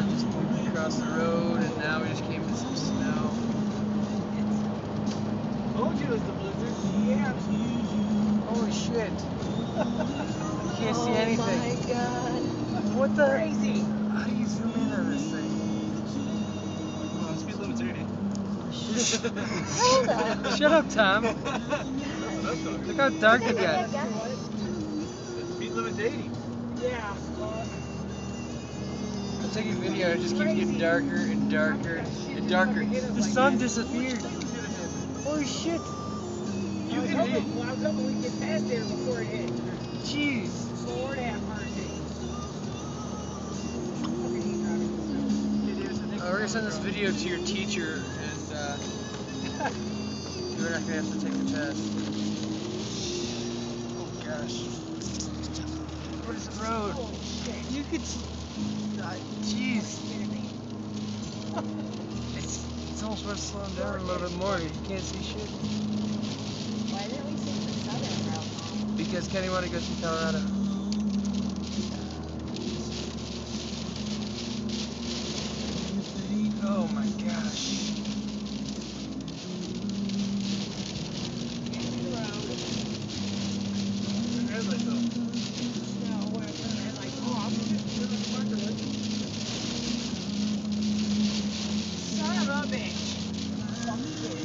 just moved across the road, and now we just came to some snow. Told you it was the blizzard. Yeah. Holy shit. You can't see anything. Oh my god. What the? Crazy. How do you zoom in on this thing? Speed limit's 80. Hold up. Shut up, Tom. That's what I'm talking. Look how dark it got. Speed limit's 80. Yeah. I'm taking video, it just keeps getting darker and darker and darker. The sun disappeared. Holy shit. You hit it. I was hoping we'd get past there before it hit. Jeez. Lord have mercy. We're gonna send this video to your teacher, and you're not gonna have to take the test. Oh gosh. What is the road? You could. Jeez. It's almost worth slowing down a little bit more. You can't see shit. Why didn't we take the southern route? Because Kenny wanted to go through Colorado. Oh my gosh. Son of a bitch.